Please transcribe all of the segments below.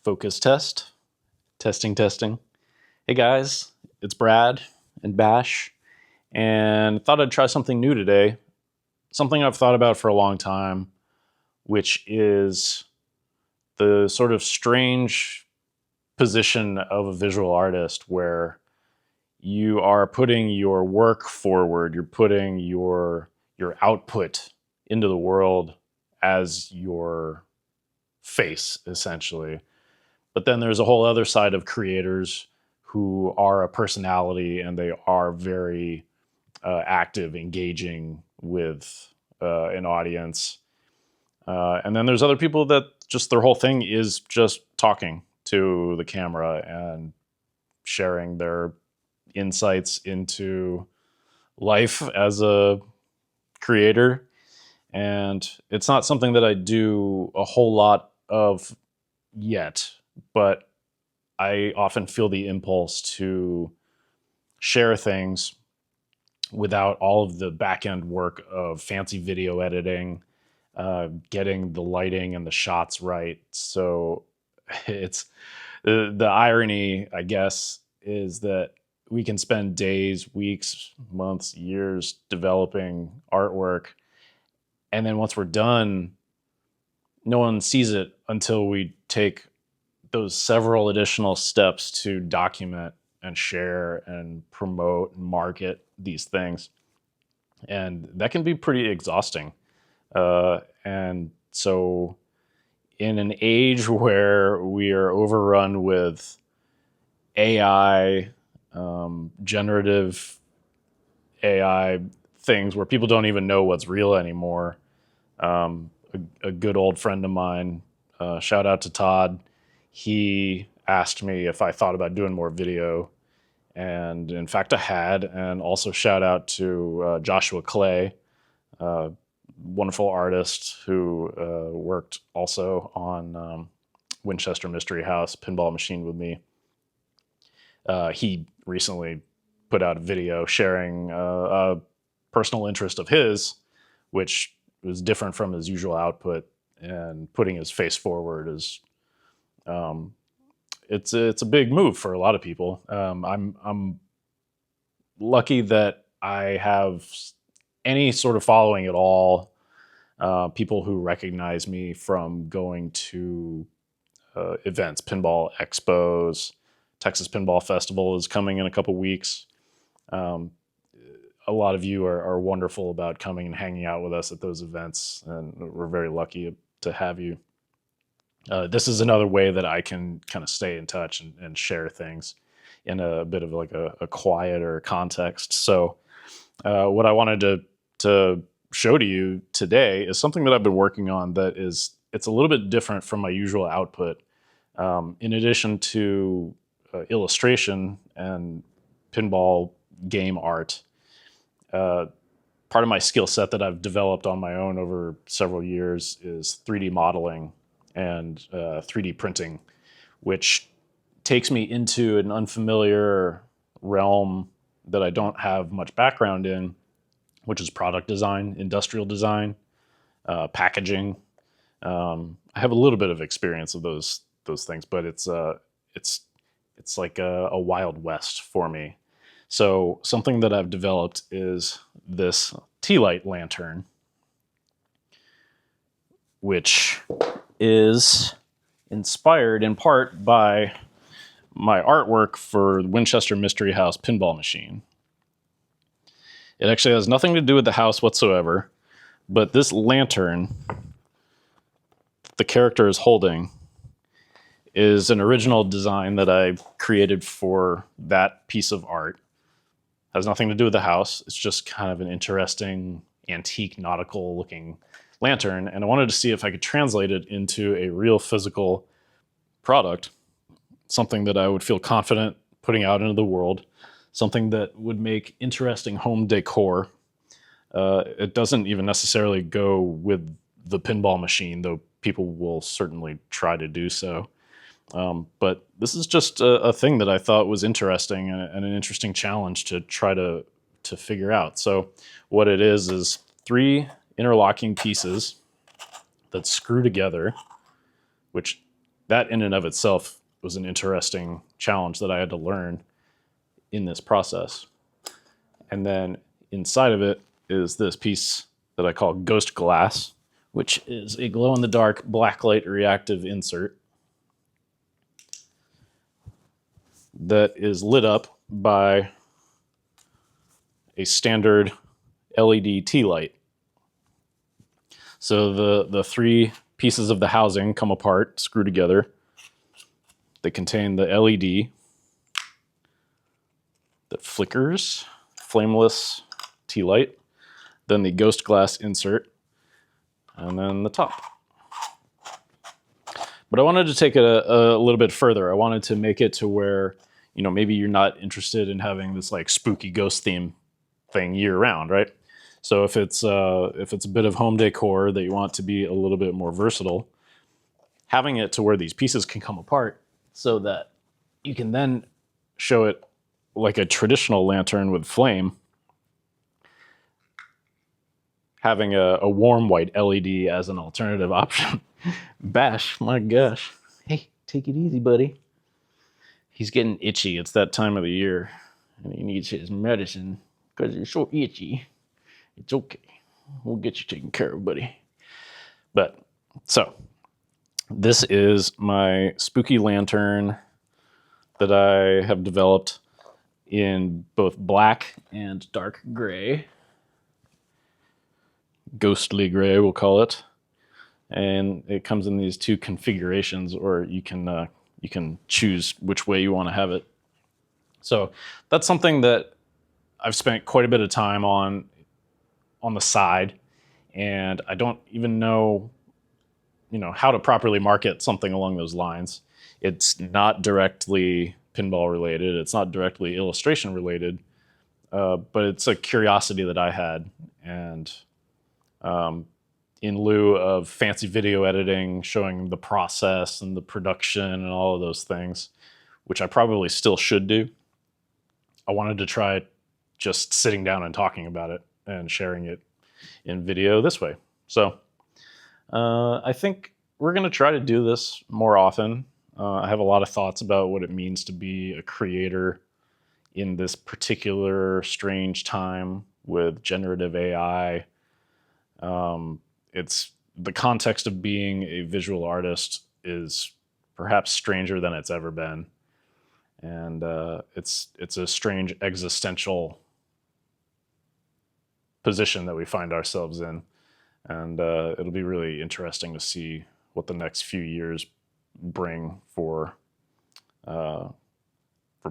Focus test. Testing, testing. Hey guys, it's Brad and Bash, and thought I'd try something new today. Something I've thought about for a long time, which is the sort of strange position of a visual artist where you are putting your work forward, you're putting your output into the world as your face, essentially. But then there's a whole other side of creators who are a personality and they are very active, engaging with an audience. And then there's other people that just their whole thing is just talking to the camera and sharing their insights into life as a creator. And it's not something that I do a whole lot of yet, but I often feel the impulse to share things without all of the back end work of fancy video editing, getting the lighting and the shots right. So it's the irony, I guess, is that we can spend days, weeks, months, years developing artwork. And then once we're done, no one sees it until we take those several additional steps to document and share and promote and market these things. And that can be pretty exhausting. And so in an age where we are overrun with AI, generative AI things where people don't even know what's real anymore, a good old friend of mine, shout out to Todd, he asked me if I thought about doing more video. And in fact, I had. And also shout out to Joshua Clay, wonderful artist who worked also on Winchester Mystery House pinball machine with me. He recently put out a video sharing a personal interest of his, which was different from his usual output, and putting his face forward is it's a big move for a lot of people. I'm lucky that I have any sort of following at all. People who recognize me from going to events, pinball expos. Texas Pinball Festival is coming in a couple weeks. A lot of you are wonderful about coming and hanging out with us at those events, and we're very lucky to have you. This is another way that I can kind of stay in touch and share things in a bit of like a quieter context. So what I wanted to show to you today is something that I've been working on that it's a little bit different from my usual output. In addition to illustration and pinball game art, part of my skill set that I've developed on my own over several years is 3D modeling and 3D printing, which takes me into an unfamiliar realm that I don't have much background in, which is product design, industrial design, packaging. I have a little bit of experience of those things, but it's like a wild west for me. So something that I've developed is this tea light lantern, which is inspired in part by my artwork for the Winchester Mystery House pinball machine. It actually has nothing to do with the house whatsoever, but this lantern the character is holding is an original design that I created for that piece of art. Has nothing to do with the house. It's just kind of an interesting antique nautical looking lantern, and I wanted to see if I could translate it into a real physical product, something that I would feel confident putting out into the world, something that would make interesting home decor. It doesn't even necessarily go with the pinball machine, though people will certainly try to do so. But this is just a thing that I thought was interesting and an interesting challenge to try to figure out. So what it is 3 interlocking pieces that screw together, which that in and of itself was an interesting challenge that I had to learn in this process. And then inside of it is this piece that I call ghost glass, which is a glow-in-the-dark blacklight reactive insert that is lit up by a standard LED tea light. So the three pieces of the housing come apart, screw together. They contain the LED that flickers, flameless tea light, then the ghost glass insert, and then the top. But I wanted to take it a little bit further. I wanted to make it to where, you know, maybe you're not interested in having this like spooky ghost theme thing year round, right? So if it's a bit of home decor that you want to be a little bit more versatile, having it to where these pieces can come apart so that you can then show it like a traditional lantern with flame, having a warm white LED as an alternative option. Bash, my gosh. Hey, take it easy, buddy. He's getting itchy. It's that time of the year, and he needs his medicine because he's so itchy. It's okay. We'll get you taken care of, buddy. But, so, this is my spooky lantern that I have developed in both black and dark gray. Ghostly gray, we'll call it. And it comes in these two configurations, or you can choose which way you want to have it. So that's something that I've spent quite a bit of time on the side, and I don't even know, how to properly market something along those lines. It's not directly pinball related. It's not directly illustration related, but it's a curiosity that I had, and in lieu of fancy video editing, showing the process and the production and all of those things, which I probably still should do, I wanted to try just sitting down and talking about it and sharing it in video this way. So I think we're going to try to do this more often. I have a lot of thoughts about what it means to be a creator in this particular strange time with generative AI. It's the context of being a visual artist is perhaps stranger than it's ever been. And it's a strange existential position that we find ourselves in. And it'll be really interesting to see what the next few years bring for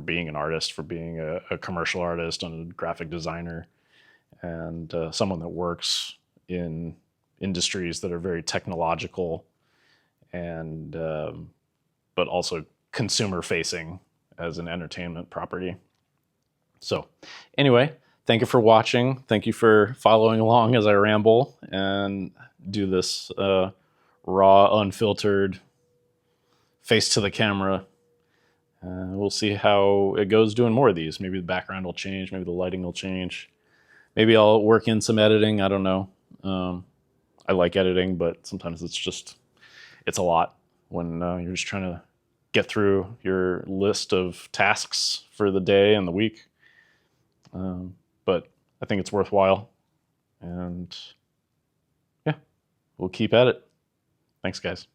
being an artist, for being a commercial artist and a graphic designer, and someone that works in industries that are very technological and but also consumer facing as an entertainment property. So anyway, thank you for watching. Thank you for following along as I ramble and do this raw, unfiltered, face to the camera. We'll see how it goes doing more of these. Maybe the background will change. Maybe the lighting will change. Maybe I'll work in some editing. I don't know. I like editing, but sometimes it's a lot when you're just trying to get through your list of tasks for the day and the week. But I think it's worthwhile. And yeah, we'll keep at it. Thanks, guys.